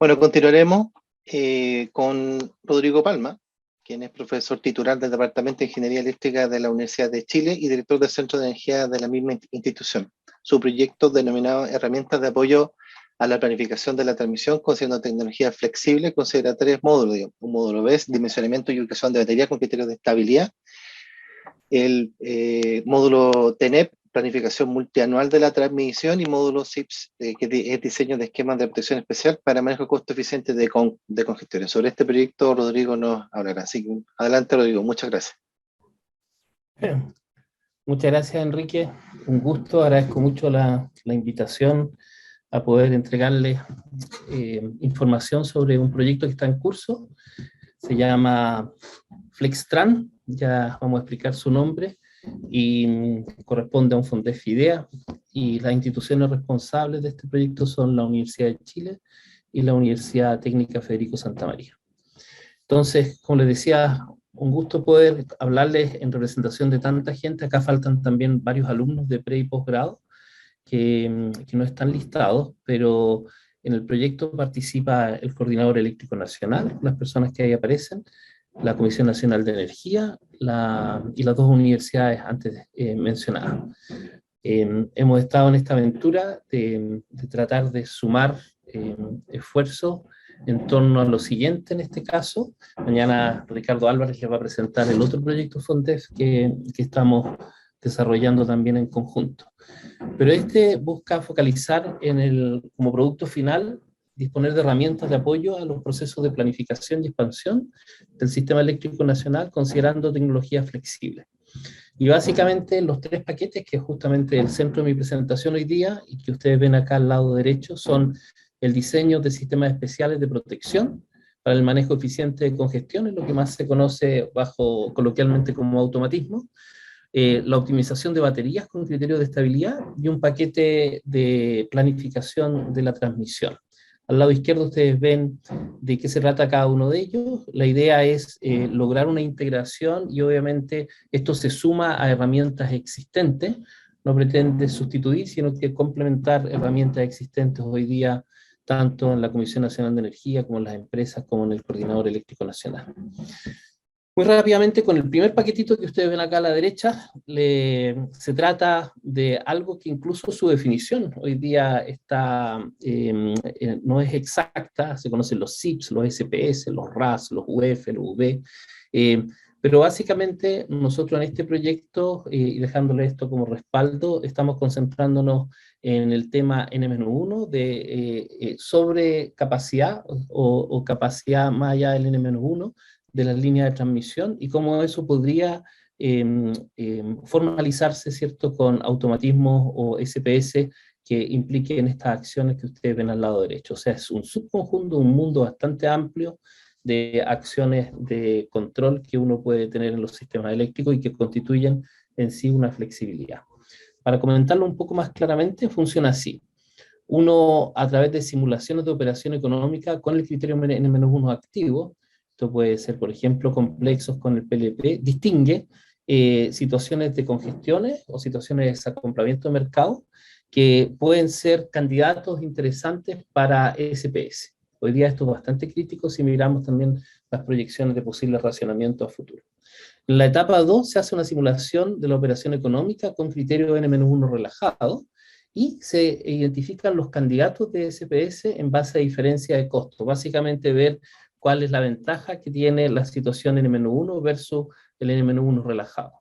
Bueno, continuaremos con Rodrigo Palma, quien es profesor titular del Departamento de Ingeniería Eléctrica de la Universidad de Chile y director del Centro de Energía de la misma institución. Su proyecto denominado Herramientas de apoyo a la planificación de la transmisión considerando tecnología flexible considera 3 módulos: un módulo BESS, dimensionamiento y ubicación de baterías con criterios de estabilidad; el módulo TENEP, planificación multianual de la transmisión; y módulo SIPS, que es diseño de esquemas de protección especial para manejo costo eficiente de congestiones. Sobre este proyecto, Rodrigo nos hablará. Así que adelante, Rodrigo, muchas gracias. Muchas gracias, Enrique. Un gusto, agradezco mucho la invitación a poder entregarles información sobre un proyecto que está en curso. Se llama FlexTran, ya vamos a explicar su nombre, y corresponde a un FONDEF IDEA, y las instituciones responsables de este proyecto son la Universidad de Chile y la Universidad Técnica Federico Santa María. Entonces, como les decía, un gusto poder hablarles en representación de tanta gente. Acá faltan también varios alumnos de pre y posgrado que no están listados, pero en el proyecto participa el Coordinador Eléctrico Nacional, las personas que ahí aparecen, la Comisión Nacional de Energía y las dos universidades antes mencionadas. Hemos estado en esta aventura de tratar de sumar esfuerzos en torno a lo siguiente en este caso. Mañana Ricardo Álvarez les va a presentar el otro proyecto FONDEF que estamos desarrollando también en conjunto. Pero este busca focalizar como producto final, disponer de herramientas de apoyo a los procesos de planificación y expansión del sistema eléctrico nacional considerando tecnologías flexibles. Y básicamente los 3 paquetes, que es justamente el centro de mi presentación hoy día, y que ustedes ven acá al lado derecho, son el diseño de sistemas especiales de protección para el manejo eficiente de congestiones, lo que más se conoce coloquialmente como automatismo, la optimización de baterías con criterios de estabilidad y un paquete de planificación de la transmisión. Al lado izquierdo ustedes ven de qué se trata cada uno de ellos. La idea es lograr una integración y obviamente esto se suma a herramientas existentes, no pretende sustituir, sino que complementar herramientas existentes hoy día, tanto en la Comisión Nacional de Energía como en las empresas, como en el Coordinador Eléctrico Nacional. Muy rápidamente, con el primer paquetito que ustedes ven acá a la derecha, se trata de algo que incluso su definición hoy día no es exacta. Se conocen los SIPs, los SPS, los RAS, los UF, los UV, pero básicamente nosotros en este proyecto, y dejándole esto como respaldo, estamos concentrándonos en el tema N-1 de sobrecapacidad o capacidad más allá del N-1 de las líneas de transmisión y cómo eso podría formalizarse, ¿cierto?, con automatismos o SPS que impliquen estas acciones que ustedes ven al lado derecho. O sea, es un subconjunto, un mundo bastante amplio de acciones de control que uno puede tener en los sistemas eléctricos y que constituyen en sí una flexibilidad. Para comentarlo un poco más claramente, funciona así. Uno, a través de simulaciones de operación económica con el criterio N-1 activo, esto puede ser, por ejemplo, complejos con el PLP, distingue situaciones de congestiones o situaciones de desacoplamiento de mercado que pueden ser candidatos interesantes para SPS. Hoy día esto es bastante crítico si miramos también las proyecciones de posibles racionamiento a futuro. En la etapa 2 se hace una simulación de la operación económica con criterio N-1 relajado y se identifican los candidatos de SPS en base a diferencia de costo. Básicamente ver cuál es la ventaja que tiene la situación N-1 versus el N-1 relajado.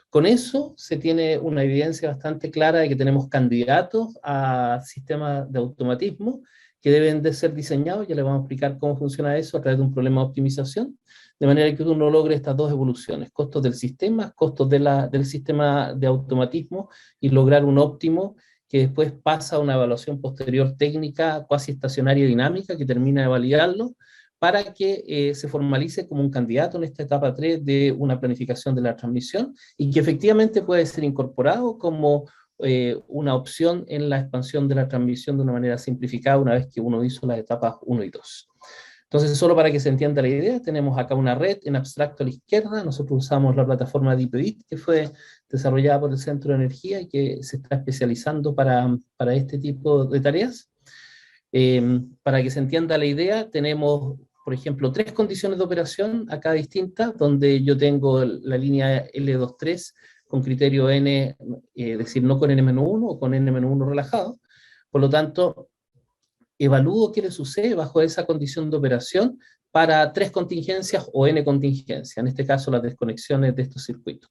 Con eso se tiene una evidencia bastante clara de que tenemos candidatos a sistemas de automatismo que deben de ser diseñados. Ya les vamos a explicar cómo funciona eso a través de un problema de optimización, de manera que uno logre estas dos evoluciones: costos del sistema, costos del sistema de automatismo, y lograr un óptimo que después pasa a una evaluación posterior técnica, cuasi estacionaria y dinámica, que termina de validarlo, para que se formalice como un candidato en esta etapa 3 de una planificación de la transmisión y que efectivamente puede ser incorporado como una opción en la expansión de la transmisión de una manera simplificada una vez que uno hizo las etapas 1 y 2. Entonces, solo para que se entienda la idea, tenemos acá una red en abstracto a la izquierda. Nosotros usamos la plataforma DeepEdit, que fue desarrollada por el Centro de Energía y que se está especializando para este tipo de tareas. Para que se entienda la idea, tenemos, por ejemplo, 3 condiciones de operación acá distintas, donde yo tengo la línea L23 con criterio N, es decir, no con N-1 o con N-1 relajado. Por lo tanto, evalúo qué le sucede bajo esa condición de operación para 3 contingencias o N contingencias, en este caso las desconexiones de estos circuitos.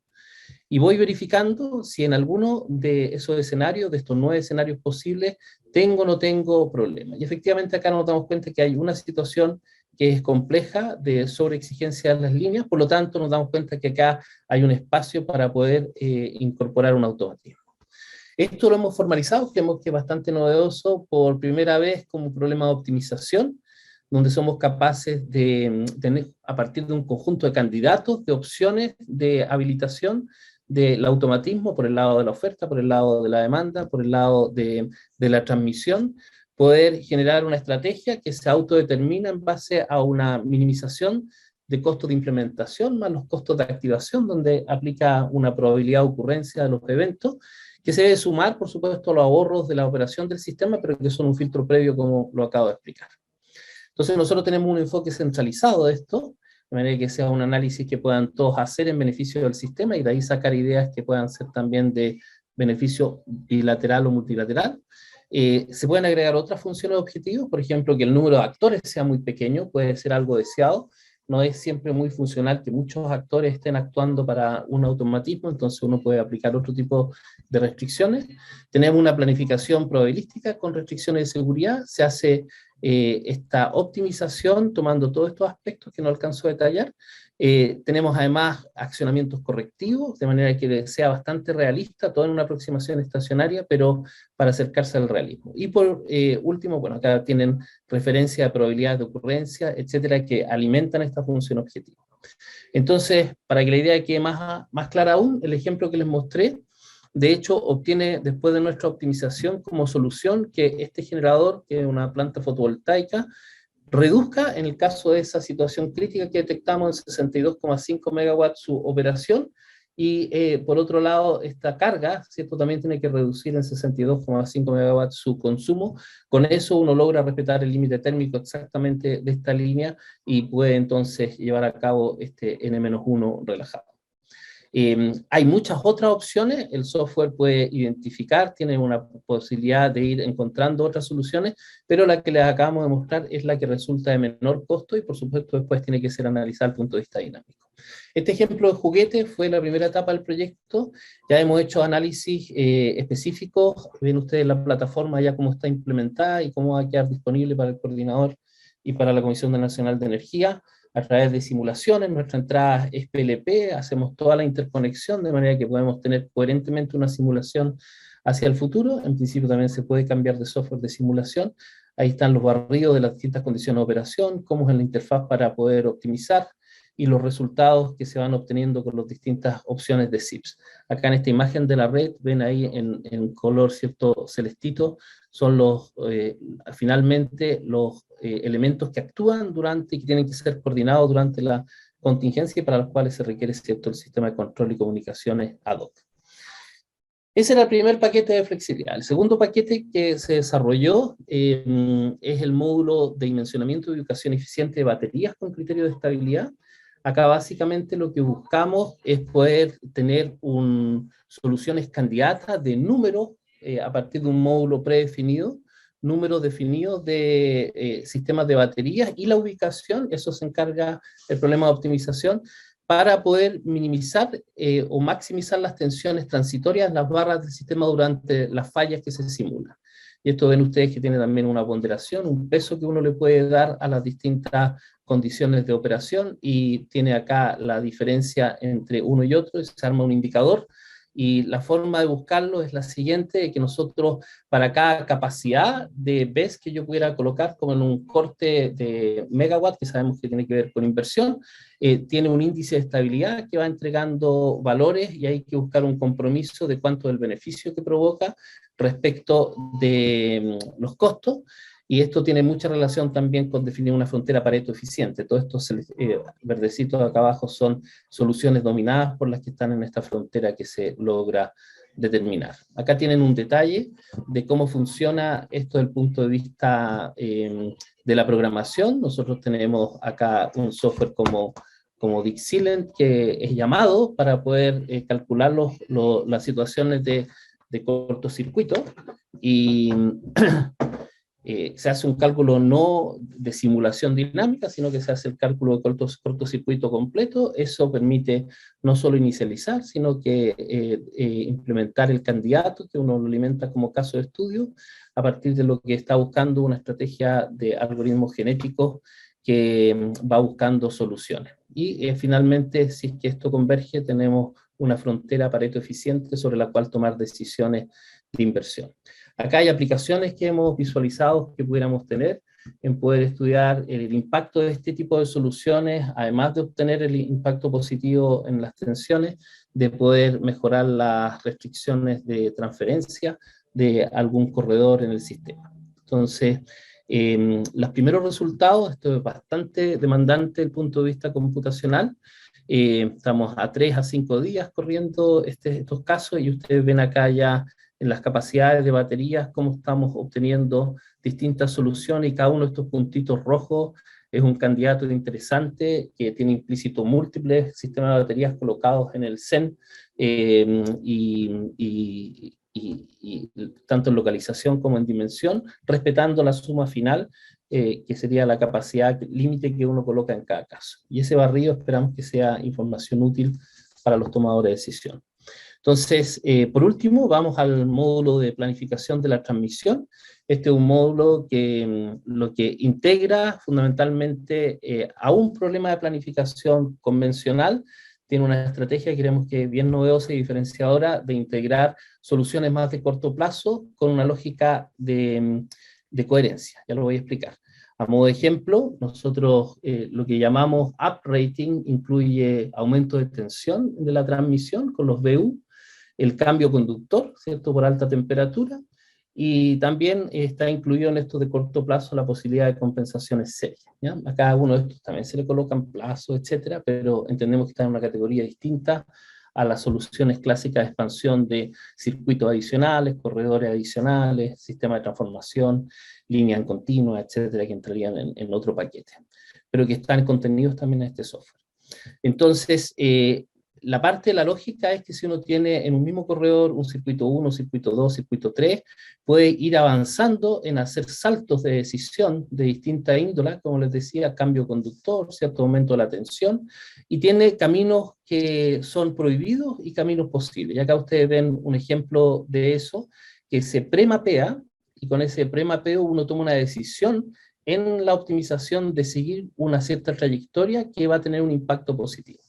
Y voy verificando si en alguno de esos escenarios, de estos 9 escenarios posibles, tengo o no tengo problemas. Y efectivamente acá nos damos cuenta que hay una situación que es compleja de sobreexigencia de las líneas, por lo tanto nos damos cuenta que acá hay un espacio para poder incorporar un automatismo. Esto lo hemos formalizado, creemos que es bastante novedoso, por primera vez como problema de optimización, donde somos capaces de tener, a partir de un conjunto de candidatos, de opciones de habilitación del automatismo por el lado de la oferta, por el lado de la demanda, por el lado de la transmisión, poder generar una estrategia que se autodetermina en base a una minimización de costos de implementación más los costos de activación, donde aplica una probabilidad de ocurrencia de los eventos, que se debe sumar, por supuesto, a los ahorros de la operación del sistema, pero que son un filtro previo, como lo acabo de explicar. Entonces nosotros tenemos un enfoque centralizado de esto, de manera que sea un análisis que puedan todos hacer en beneficio del sistema y de ahí sacar ideas que puedan ser también de beneficio bilateral o multilateral. Se pueden agregar otras funciones de objetivos, por ejemplo, que el número de actores sea muy pequeño, puede ser algo deseado. No es siempre muy funcional que muchos actores estén actuando para un automatismo, entonces uno puede aplicar otro tipo de restricciones. Tenemos una planificación probabilística con restricciones de seguridad, se hace esta optimización tomando todos estos aspectos que no alcanzo a detallar. Tenemos además accionamientos correctivos, de manera que sea bastante realista, todo en una aproximación estacionaria, pero para acercarse al realismo. Y por último, bueno, acá tienen referencia a probabilidades de ocurrencia, etcétera, que alimentan esta función objetivo. Entonces, para que la idea quede más clara aún, el ejemplo que les mostré, de hecho, obtiene después de nuestra optimización como solución que este generador, que es una planta fotovoltaica, reduzca, en el caso de esa situación crítica que detectamos, en 62,5 megawatts su operación, y por otro lado, esta carga, ¿cierto?, también tiene que reducir en 62,5 megawatts su consumo. Con eso uno logra respetar el límite térmico exactamente de esta línea y puede entonces llevar a cabo este N-1 relajado. Hay muchas otras opciones, el software puede identificar, tiene una posibilidad de ir encontrando otras soluciones, pero la que les acabamos de mostrar es la que resulta de menor costo y por supuesto después tiene que ser analizada desde el punto de vista dinámico. Este ejemplo de juguete fue la primera etapa del proyecto, ya hemos hecho análisis específicos, ven ustedes la plataforma ya cómo está implementada y cómo va a quedar disponible para el coordinador y para la Comisión Nacional de Energía, a través de simulaciones. Nuestra entrada es PLP, hacemos toda la interconexión de manera que podemos tener coherentemente una simulación hacia el futuro. En principio también se puede cambiar de software de simulación. Ahí están los barridos de las distintas condiciones de operación, cómo es la interfaz para poder optimizar y los resultados que se van obteniendo con las distintas opciones de SIPs. Acá en esta imagen de la red, ven ahí en color cierto celestito, son finalmente los elementos que actúan durante y que tienen que ser coordinados durante la contingencia y para los cuales se requiere cierto el sistema de control y comunicaciones ad hoc. Ese era el primer paquete de flexibilidad. El segundo paquete que se desarrolló es el módulo de dimensionamiento y ubicación eficiente de baterías con criterio de estabilidad. Acá básicamente lo que buscamos es poder tener soluciones candidatas de números a partir de un módulo predefinido, números definidos de sistemas de baterías y la ubicación, eso se encarga el problema de optimización, para poder minimizar o maximizar las tensiones transitorias, las barras del sistema durante las fallas que se simulan. Y esto ven ustedes que tiene también una ponderación, un peso que uno le puede dar a las distintas condiciones de operación y tiene acá la diferencia entre uno y otro, se arma un indicador y la forma de buscarlo es la siguiente, que nosotros para cada capacidad de BESS que yo pudiera colocar como en un corte de megawatt, que sabemos que tiene que ver con inversión, tiene un índice de estabilidad que va entregando valores y hay que buscar un compromiso de cuánto es el beneficio que provoca respecto de los costos. Y esto tiene mucha relación también con definir una frontera Pareto eficiente. Todos estos verdecitos acá abajo son soluciones dominadas por las que están en esta frontera que se logra determinar. Acá tienen un detalle de cómo funciona esto desde el punto de vista de la programación. Nosotros tenemos acá un software como Dixilent, que es llamado para poder calcular las situaciones de cortocircuito, y se hace un cálculo no de simulación dinámica, sino que se hace el cálculo de cortocircuito completo. Eso permite no solo inicializar, sino que implementar el candidato, que uno lo alimenta como caso de estudio, a partir de lo que está buscando una estrategia de algoritmos genéticos que va buscando soluciones. Y finalmente, si es que esto converge, tenemos una frontera Pareto eficiente sobre la cual tomar decisiones de inversión. Acá hay aplicaciones que hemos visualizado que pudiéramos tener en poder estudiar el impacto de este tipo de soluciones, además de obtener el impacto positivo en las tensiones, de poder mejorar las restricciones de transferencia de algún corredor en el sistema. Entonces, los primeros resultados, esto es bastante demandante desde el punto de vista computacional. Estamos a 3 a 5 días corriendo estos casos, y ustedes ven acá ya en las capacidades de baterías cómo estamos obteniendo distintas soluciones, y cada uno de estos puntitos rojos es un candidato interesante que tiene implícito múltiples sistemas de baterías colocados en el CEN, y tanto en localización como en dimensión, respetando la suma final, que sería la capacidad límite que uno coloca en cada caso. Y ese barrido esperamos que sea información útil para los tomadores de decisión. Entonces, por último, vamos al módulo de planificación de la transmisión. Este es un módulo que lo que integra fundamentalmente a un problema de planificación convencional. Tiene una estrategia que creemos que es bien novedosa y diferenciadora de integrar soluciones más de corto plazo con una lógica de coherencia. Ya lo voy a explicar. A modo de ejemplo, nosotros lo que llamamos uprating incluye aumento de tensión de la transmisión con los VU, el cambio conductor, ¿cierto?, por alta temperatura, y también está incluido en esto de corto plazo la posibilidad de compensaciones serias, ¿ya? A cada uno de estos también se le colocan plazos, etcétera, pero entendemos que está en una categoría distinta a las soluciones clásicas de expansión de circuitos adicionales, corredores adicionales, sistema de transformación, línea en continua, etcétera, que entrarían en otro paquete, pero que están contenidos también en este software. Entonces, la parte de la lógica es que si uno tiene en un mismo corredor un circuito 1, circuito 2, circuito 3, puede ir avanzando en hacer saltos de decisión de distinta índole, como les decía, cambio conductor, cierto aumento de la tensión, y tiene caminos que son prohibidos y caminos posibles. Y acá ustedes ven un ejemplo de eso, que se premapea, y con ese premapeo uno toma una decisión en la optimización de seguir una cierta trayectoria que va a tener un impacto positivo.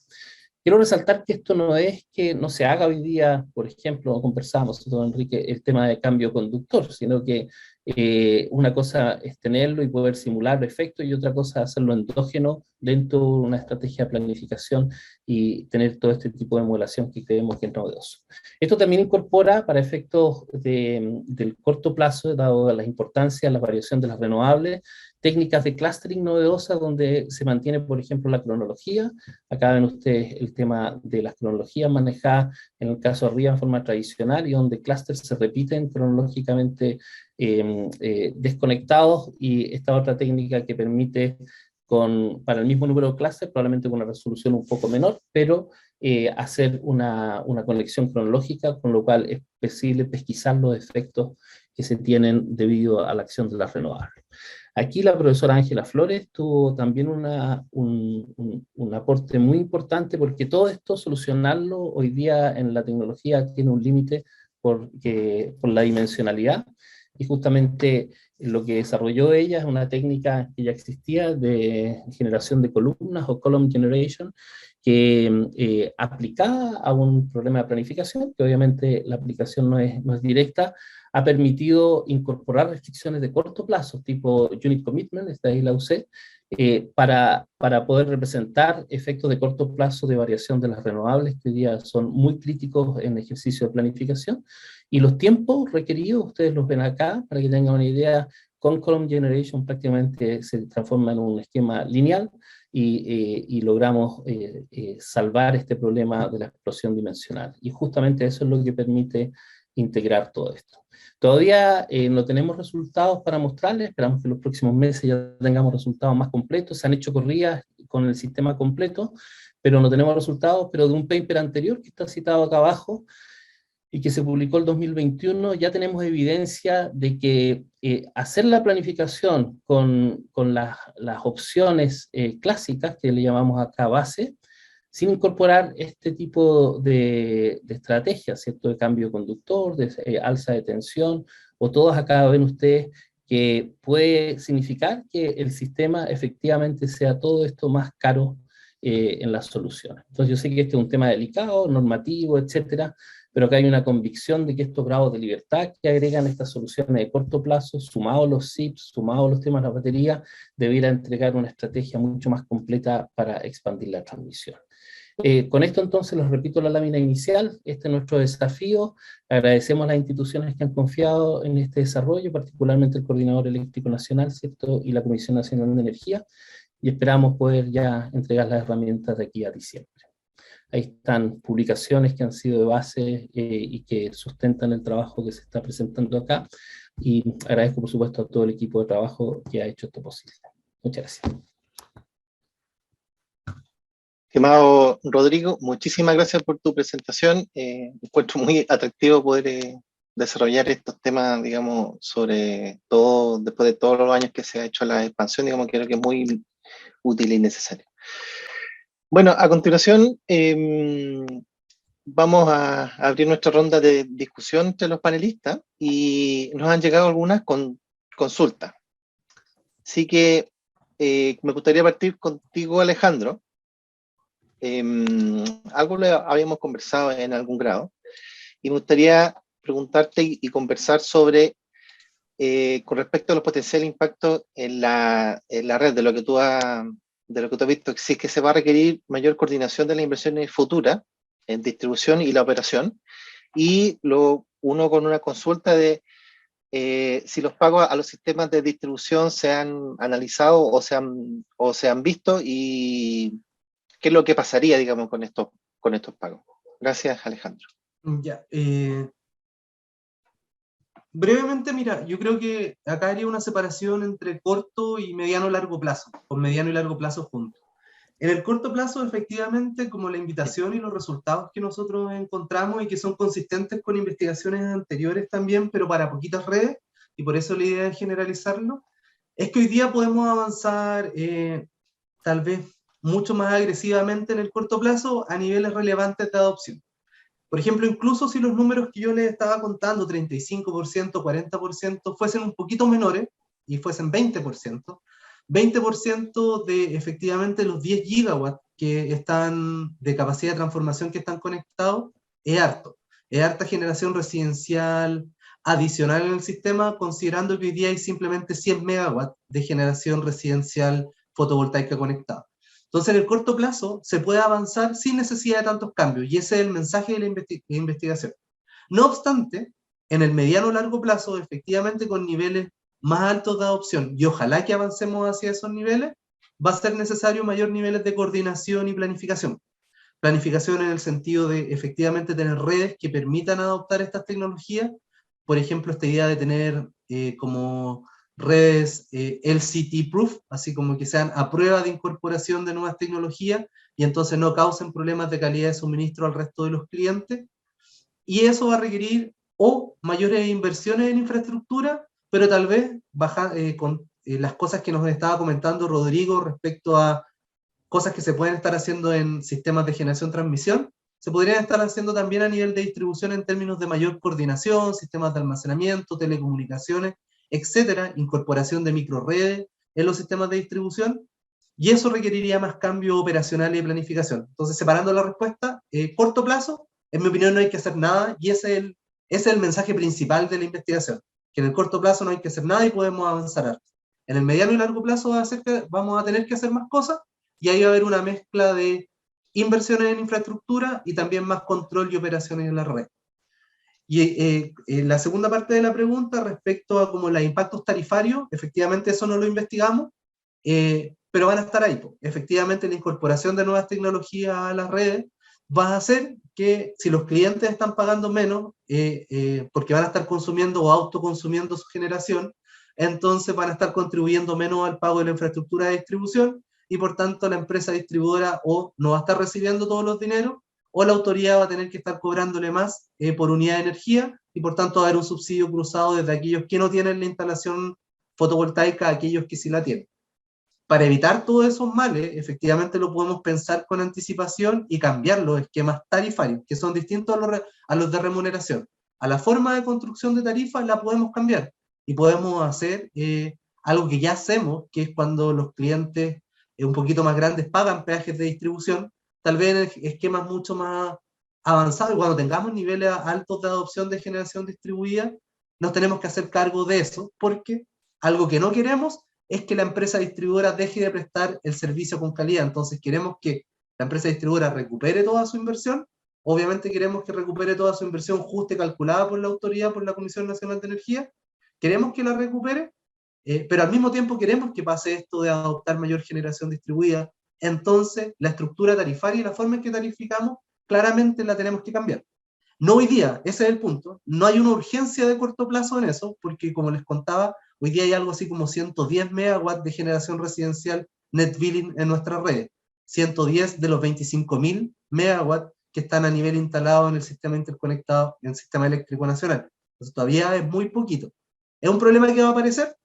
Quiero resaltar que esto no es que no se haga hoy día, por ejemplo, conversábamos, don Enrique, el tema de cambio conductor, sino que una cosa es tenerlo y poder simular efectos, y otra cosa es hacerlo endógeno dentro de una estrategia de planificación y tener todo este tipo de modelación que creemos que es novedoso. Esto también incorpora, para efectos del corto plazo, dado la importancia, la variación de las renovables, técnicas de clustering novedosas donde se mantiene, por ejemplo, la cronología. Acá ven ustedes el tema de las cronologías manejadas en el caso de arriba en forma tradicional, y donde clústeres se repiten cronológicamente desconectados, y esta otra técnica que permite para el mismo número de clústeres, probablemente con una resolución un poco menor, pero hacer una conexión cronológica, con lo cual es posible pesquisar los efectos que se tienen debido a la acción de las renovables. Aquí la profesora Ángela Flores tuvo también un aporte muy importante, porque todo esto, solucionarlo hoy día en la tecnología, tiene un límite por la dimensionalidad, y justamente lo que desarrolló ella es una técnica que ya existía de generación de columnas, o column generation, que aplicada a un problema de planificación, que obviamente la aplicación no es directa, ha permitido incorporar restricciones de corto plazo, tipo unit commitment, esta ahí la usé, para poder representar efectos de corto plazo de variación de las renovables, que hoy día son muy críticos en ejercicio de planificación. Y los tiempos requeridos, ustedes los ven acá, para que tengan una idea. Con Column Generation prácticamente se transforma en un esquema lineal, y logramos salvar este problema de la explosión dimensional. Y justamente eso es lo que permite integrar todo esto. Todavía no tenemos resultados para mostrarles, esperamos que en los próximos meses ya tengamos resultados más completos. Se han hecho corridas con el sistema completo, pero no tenemos resultados, pero de un paper anterior que está citado acá abajo, y que se publicó el 2021, ya tenemos evidencia de que hacer la planificación con las opciones clásicas, que le llamamos acá base, sin incorporar este tipo de estrategias, ¿cierto? De cambio conductor, de alza de tensión, o todas acá ven ustedes que puede significar que el sistema efectivamente sea todo esto más caro en las soluciones. Entonces yo sé que este es un tema delicado, normativo, etcétera, pero que hay una convicción de que estos grados de libertad que agregan estas soluciones de corto plazo, sumados los SIPs, sumados los temas de la batería, debiera entregar una estrategia mucho más completa para expandir la transmisión. Con esto entonces les repito la lámina inicial, este es nuestro desafío, agradecemos a las instituciones que han confiado en este desarrollo, particularmente el Coordinador Eléctrico Nacional, ¿cierto? Y la Comisión Nacional de Energía, y esperamos poder ya entregar las herramientas de aquí a diciembre. Ahí están publicaciones que han sido de base y que sustentan el trabajo que se está presentando acá, y agradezco por supuesto a todo el equipo de trabajo que ha hecho esto posible. Muchas gracias. Estimado Rodrigo, muchísimas gracias por tu presentación. Encuentro muy atractivo poder desarrollar estos temas, digamos, sobre todo después de todos los años que se ha hecho la expansión, digamos, creo que es muy útil y necesario. Bueno, a continuación vamos a abrir nuestra ronda de discusión entre los panelistas y nos han llegado algunas consultas. Así que me gustaría partir contigo, Alejandro. Algo lo habíamos conversado en algún grado y me gustaría preguntarte y conversar sobre con respecto a los potenciales impactos en la red, de lo que tú has visto, si es que se va a requerir mayor coordinación de las inversiones futuras en distribución y la operación, y uno con una consulta de si los pagos a los sistemas de distribución se han analizado o se han visto, y qué es lo que pasaría, digamos, con estos pagos. Gracias, Alejandro. Ya, brevemente, mira, yo creo que acá haría una separación entre corto y mediano largo plazo, con mediano y largo plazo juntos. En el corto plazo, efectivamente, como la invitación y los resultados que nosotros encontramos y que son consistentes con investigaciones anteriores también, pero para poquitas redes, y por eso la idea es generalizarlo, es que hoy día podemos avanzar tal vez mucho más agresivamente en el corto plazo a niveles relevantes de adopción. Por ejemplo, incluso si los números que yo les estaba contando, 35%, 40%, fuesen un poquito menores y fuesen 20%, 20% de efectivamente los 10 gigawatts que están de capacidad de transformación que están conectados, es harto. Es harta generación residencial adicional en el sistema, considerando que hoy día hay simplemente 100 megawatts de generación residencial fotovoltaica conectada. Entonces, en el corto plazo se puede avanzar sin necesidad de tantos cambios, y ese es el mensaje de la investigación. No obstante, en el mediano o largo plazo, efectivamente con niveles más altos de adopción, y ojalá que avancemos hacia esos niveles, va a ser necesario mayores niveles de coordinación y planificación. Planificación en el sentido de efectivamente tener redes que permitan adoptar estas tecnologías. Por ejemplo, esta idea de tener como redes LCT-proof, así como que sean a prueba de incorporación de nuevas tecnologías y entonces no causen problemas de calidad de suministro al resto de los clientes. Y eso va a requerir o mayores inversiones en infraestructura, pero tal vez con las cosas que nos estaba comentando Rodrigo respecto a cosas que se pueden estar haciendo en sistemas de generación-transmisión, se podrían estar haciendo también a nivel de distribución en términos de mayor coordinación, sistemas de almacenamiento, telecomunicaciones, etcétera, incorporación de microredes en los sistemas de distribución, y eso requeriría más cambio operacional y planificación. Entonces, separando la respuesta, corto plazo, en mi opinión no hay que hacer nada, y ese es el mensaje principal de la investigación, que en el corto plazo no hay que hacer nada y podemos avanzar. En el mediano y largo plazo vamos a tener que hacer más cosas, y ahí va a haber una mezcla de inversiones en infraestructura y también más control y operaciones en la red. Y la segunda parte de la pregunta respecto a como los impactos tarifarios, efectivamente eso no lo investigamos. pero van a estar ahí. Efectivamente, la incorporación de nuevas tecnologías a las redes va a hacer que si los clientes están pagando menos, porque van a estar consumiendo o autoconsumiendo su generación, entonces van a estar contribuyendo menos al pago de la infraestructura de distribución, y por tanto la empresa distribuidora o no va a estar recibiendo todos los dineros, o la autoridad va a tener que estar cobrándole más por unidad de energía, y por tanto va a haber un subsidio cruzado desde aquellos que no tienen la instalación fotovoltaica a aquellos que sí la tienen. Para evitar todos esos males, efectivamente lo podemos pensar con anticipación y cambiar los esquemas tarifarios, que son distintos a los de remuneración. A la forma de construcción de tarifas la podemos cambiar, y podemos hacer algo que ya hacemos, que es cuando los clientes un poquito más grandes pagan peajes de distribución, tal vez en esquemas mucho más avanzados, y cuando tengamos niveles altos de adopción de generación distribuida, nos tenemos que hacer cargo de eso, porque algo que no queremos es que la empresa distribuidora deje de prestar el servicio con calidad. Entonces queremos que la empresa distribuidora recupere toda su inversión. Obviamente queremos que recupere toda su inversión justa y calculada por la autoridad, por la Comisión Nacional de Energía. Queremos que la recupere, pero al mismo tiempo queremos que pase esto de adoptar mayor generación distribuida. Entonces la estructura tarifaria y la forma en que tarificamos claramente la tenemos que cambiar. No hoy día, ese es el punto. No hay una urgencia de corto plazo en eso, porque como les contaba, hoy día hay algo así como 110 megawatts de generación residencial net billing en nuestra red. 110 de los 25.000 megawatts que están a nivel instalado en el sistema interconectado, en el sistema eléctrico nacional. Entonces todavía es muy poquito. Es un problema que va a aparecer,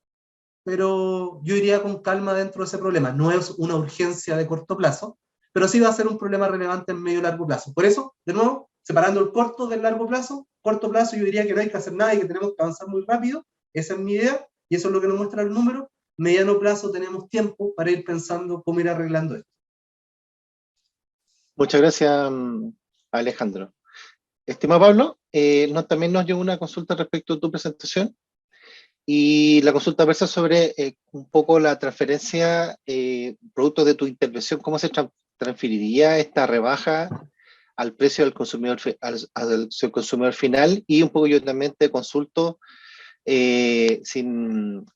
pero yo iría con calma dentro de ese problema. No es una urgencia de corto plazo, pero sí va a ser un problema relevante en medio y largo plazo. Por eso, de nuevo, separando el corto del largo plazo, corto plazo yo diría que no hay que hacer nada y que tenemos que avanzar muy rápido. Esa es mi idea, y eso es lo que nos muestra el número. Mediano plazo tenemos tiempo para ir pensando cómo ir arreglando esto. Muchas gracias, Alejandro. Estimado Pablo, también nos llegó una consulta respecto a tu presentación, y la consulta versa sobre un poco la transferencia, producto de tu intervención, cómo se transferiría esta rebaja al precio del consumidor, al consumidor final, y un poco yo también te consulto en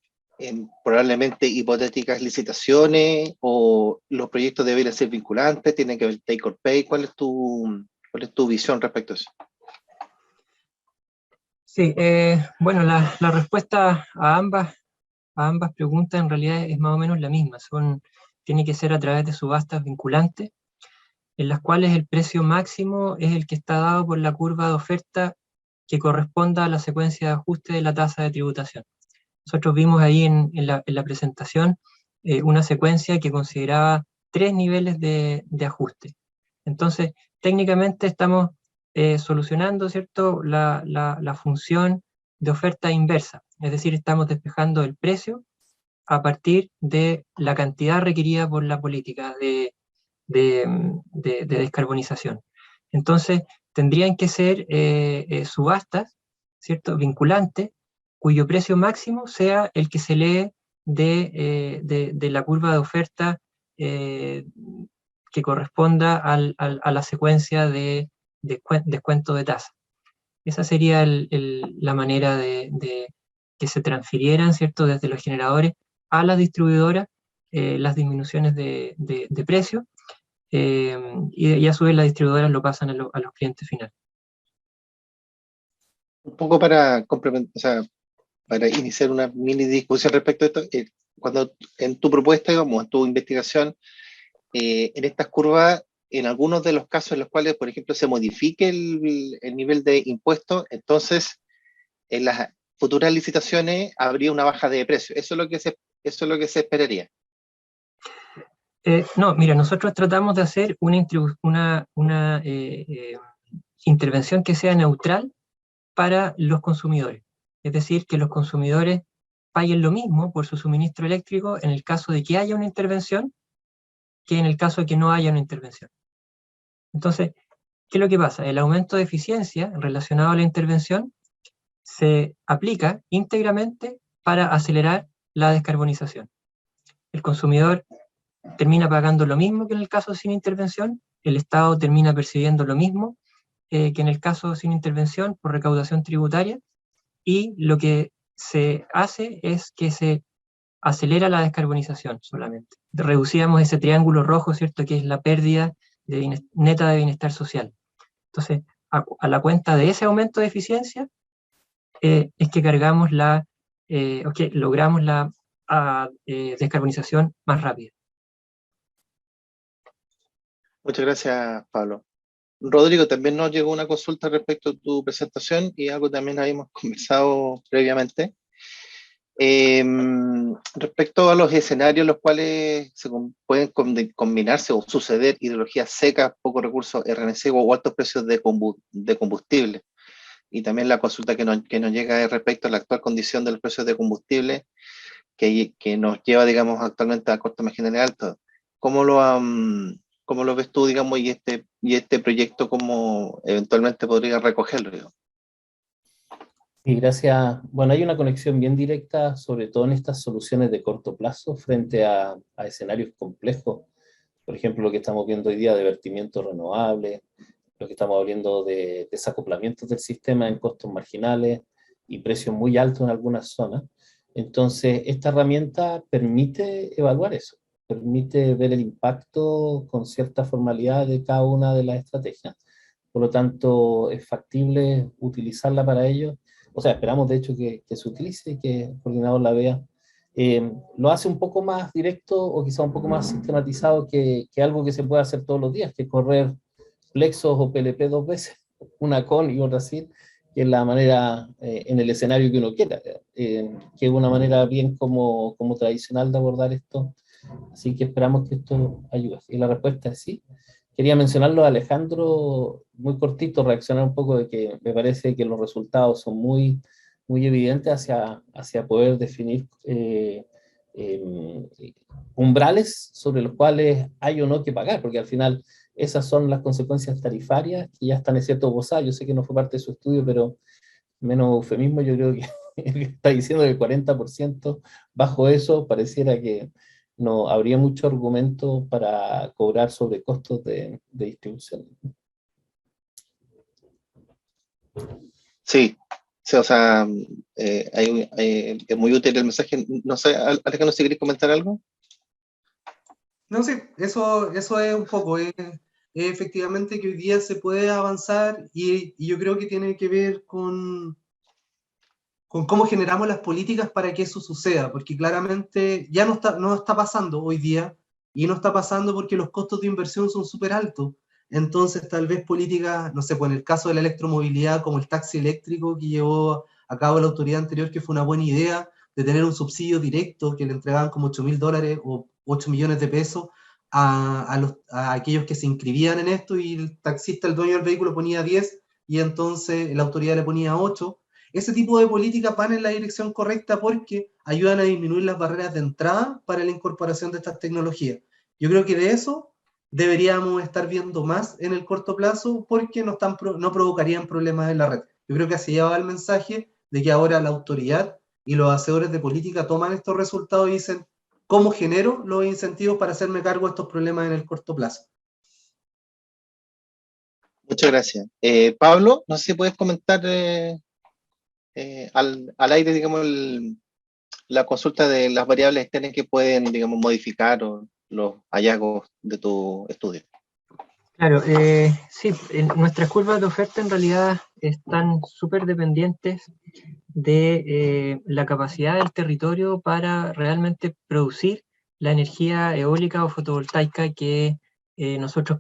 probablemente hipotéticas licitaciones, o los proyectos deberían ser vinculantes, tienen que ver take or pay. ¿Cuál es tu visión respecto a eso? Sí, bueno, la respuesta a ambas preguntas en realidad es más o menos la misma. Tiene que ser a través de subastas vinculantes, en las cuales el precio máximo es el que está dado por la curva de oferta que corresponda a la secuencia de ajuste de la tasa de tributación. Nosotros vimos ahí en la presentación una secuencia que consideraba 3 niveles de ajuste. Entonces, técnicamente estamos solucionando, ¿cierto?, la función de oferta inversa, es decir, estamos despejando el precio a partir de la cantidad requerida por la política de descarbonización. Entonces, tendrían que ser subastas, ¿cierto?, vinculantes, cuyo precio máximo sea el que se lee de la curva de oferta que corresponda a la secuencia de descuento de tasa. Esa sería la manera de que se transfirieran, ¿cierto?, desde los generadores a las distribuidoras las disminuciones de precio, y a su vez las distribuidoras lo pasan a los clientes finales. Un poco para complementar, o sea, para iniciar una mini discusión respecto a esto, cuando en tu propuesta, digamos, en tu investigación, en estas curvas, en algunos de los casos en los cuales, por ejemplo, se modifique el nivel de impuestos, entonces en las futuras licitaciones habría una baja de precio. Eso es lo que se esperaría. No, mira, nosotros tratamos de hacer una intervención que sea neutral para los consumidores. Es decir, que los consumidores paguen lo mismo por su suministro eléctrico en el caso de que haya una intervención que en el caso de que no haya una intervención. Entonces, ¿qué es lo que pasa? El aumento de eficiencia relacionado a la intervención se aplica íntegramente para acelerar la descarbonización. El consumidor termina pagando lo mismo que en el caso sin intervención, el Estado termina percibiendo lo mismo que en el caso sin intervención por recaudación tributaria, y lo que se hace es que se acelera la descarbonización solamente. Reducíamos ese triángulo rojo, ¿cierto?, que es la pérdida neta de bienestar social. Entonces, a la cuenta de ese aumento de eficiencia, es que cargamos logramos la descarbonización más rápida. Muchas gracias, Pablo. Rodrigo, también nos llegó una consulta respecto a tu presentación y algo también habíamos conversado previamente. Respecto a los escenarios en los cuales pueden combinarse o suceder ideologías secas, pocos recursos RNC o altos precios de combustible. Y también la consulta que nos llega es respecto a la actual condición de los precios de combustible que nos lleva, digamos, actualmente a costos marginales altos. ¿Cómo lo ves tú, digamos, y este proyecto, cómo eventualmente podría recogerlo, digamos? Sí, gracias. Bueno, hay una conexión bien directa, sobre todo en estas soluciones de corto plazo, frente a escenarios complejos. Por ejemplo, lo que estamos viendo hoy día de vertimientos renovables, lo que estamos viendo de desacoplamientos del sistema en costos marginales y precios muy altos en algunas zonas. Entonces, esta herramienta permite evaluar eso, permite ver el impacto con cierta formalidad de cada una de las estrategias. Por lo tanto, es factible utilizarla para ello. O sea, esperamos de hecho que se utilice y que el coordinador la vea. Lo hace un poco más directo o quizá un poco más sistematizado que algo que se puede hacer todos los días, que es correr Plexos o PLP 2 veces, una con y otra sin, que es la manera en el escenario que uno quiera, que es una manera bien como tradicional de abordar esto. Así que esperamos que esto ayude. Y la respuesta es sí. Quería mencionarlo a Alejandro, muy cortito, reaccionar un poco de que me parece que los resultados son muy, muy evidentes hacia poder definir umbrales sobre los cuales hay o no que pagar, porque al final esas son las consecuencias tarifarias que ya están en cierto gozar. Yo sé que no fue parte de su estudio, pero menos eufemismo, yo creo que está diciendo que el 40% bajo eso pareciera que no habría mucho argumento para cobrar sobre costos de distribución. Sí, sí, o sea, es muy útil el mensaje. No sé, Alejandro, si querés comentar algo. No sé, eso es un poco, efectivamente que hoy día se puede avanzar y yo creo que tiene que ver con cómo generamos las políticas para que eso suceda, porque claramente ya no está pasando hoy día y no está pasando porque los costos de inversión son súper altos. Entonces, tal vez políticas, no sé, pues en el caso de la electromovilidad, como el taxi eléctrico que llevó a cabo la autoridad anterior, que fue una buena idea de tener un subsidio directo que le entregaban como $8.000 o 8 millones de pesos a aquellos que se inscribían en esto y el taxista, el dueño del vehículo, ponía 10 y entonces la autoridad le ponía 8. Ese tipo de políticas van en la dirección correcta porque ayudan a disminuir las barreras de entrada para la incorporación de estas tecnologías. Yo creo que de eso deberíamos estar viendo más en el corto plazo porque no provocarían problemas en la red. Yo creo que así ya va el mensaje de que ahora la autoridad y los hacedores de política toman estos resultados y dicen, ¿cómo genero los incentivos para hacerme cargo de estos problemas en el corto plazo? Muchas gracias. Pablo, no sé si puedes comentar al aire, digamos, la consulta de las variables externas que pueden, digamos, modificar los hallazgos de tu estudio. Claro, sí, nuestras curvas de oferta en realidad están súper dependientes de la capacidad del territorio para realmente producir la energía eólica o fotovoltaica que nosotros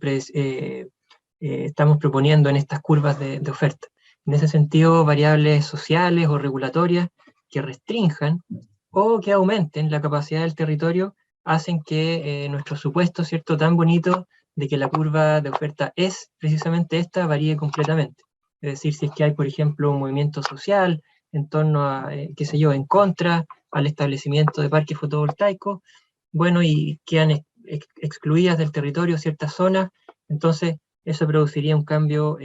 estamos proponiendo en estas curvas de oferta. En ese sentido, variables sociales o regulatorias que restrinjan o que aumenten la capacidad del territorio hacen que nuestro supuesto, ¿cierto?, tan bonito de que la curva de oferta es precisamente esta, varíe completamente. Es decir, si es que hay, por ejemplo, un movimiento social en torno a, qué sé yo, en contra al establecimiento de parques fotovoltaicos, bueno, y quedan excluidas del territorio ciertas zonas, entonces eso produciría un cambio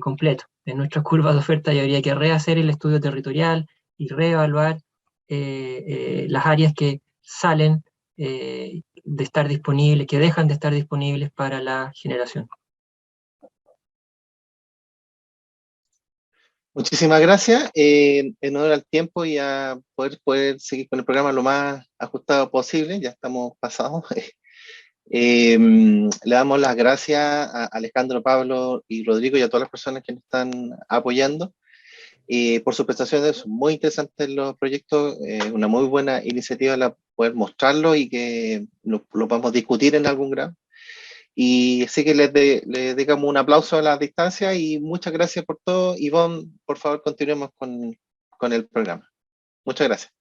completo. En nuestras curvas de oferta ya habría que rehacer el estudio territorial y reevaluar las áreas que salen de estar disponibles, que dejan de estar disponibles para la generación. Muchísimas gracias. En honor al tiempo y a poder seguir con el programa lo más ajustado posible, ya estamos pasados. Le damos las gracias a Alejandro, Pablo y Rodrigo y a todas las personas que nos están apoyando por sus prestaciones. Son muy interesantes los proyectos, una muy buena iniciativa poder mostrarlo y que lo podamos discutir en algún grado. Y así que les digamos un aplauso a la distancia y muchas gracias por todo. Ivonne, por favor, continuemos con el programa. Muchas gracias.